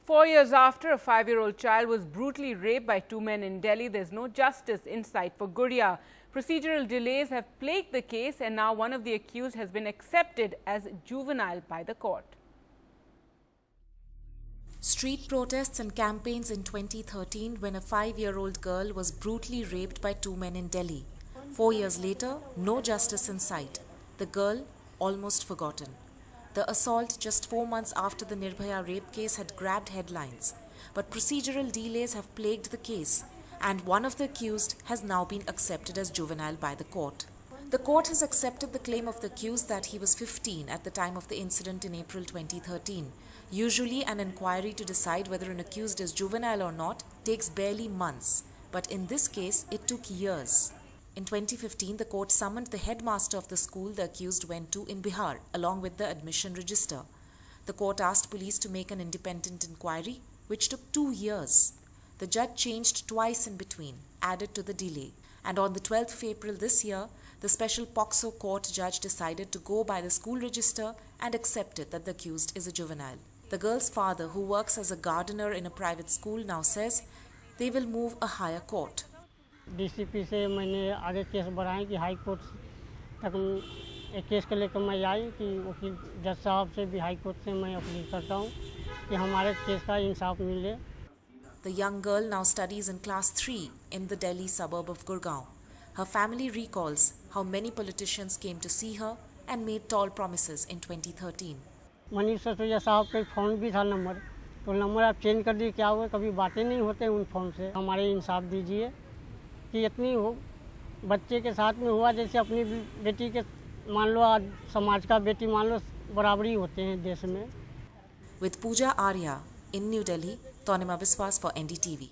4 years after a 5-year-old child was brutally raped by two men in Delhi, there's no justice in sight for Gudiya. Procedural delays have plagued the case, and now one of the accused has been accepted as juvenile by the court. Street protests and campaigns in 2013 when a 5-year-old girl was brutally raped by two men in Delhi. 4 years later, no justice in sight. The girl almost forgotten. The assault just 4 months after the Nirbhaya rape case had grabbed headlines. But procedural delays have plagued the case, and one of the accused has now been accepted as juvenile by the court. The court has accepted the claim of the accused that he was 15 at the time of the incident in April 2013. Usually, an inquiry to decide whether an accused is juvenile or not takes barely months, but in this case, it took years. In 2015, the court summoned the headmaster of the school the accused went to in Bihar, along with the admission register. The court asked police to make an independent inquiry, which took 2 years. The judge changed twice in between, added to the delay. And on the 12th of April this year, the special POCSO court judge decided to go by the school register and accepted that the accused is a juvenile. The girl's father, who works as a gardener in a private school, now says they will move a higher court. DCP से मैंने आगे case बढ़ाए कि high court तक एक case को लेकर मैं आई कि वकील जज साहब से भी हाई कोर्ट से मैं अपील करता हूँ कि हमारे केस का इंसाफ मिले. The young girl now studies in class 3 in the Delhi suburb of Gurgaon. Her family recalls how many politicians came to see her and made tall promises in 2013. Manish Sisodia साहब का फ़ोन भी था नंबर, तो number आप change कर दिए, क्या हुआ, कभी बातें नहीं होते उन फ़ोन से. हमारे इंसाफ दीजिए कि इतनी हो बच्चे के साथ में हुआ जैसे अपनी बेटी के, मान लो आज समाज का बेटी मान लो बराबरी होते हैं देश में. With Pooja Arya in New Delhi, Tanima Biswas for NDTV.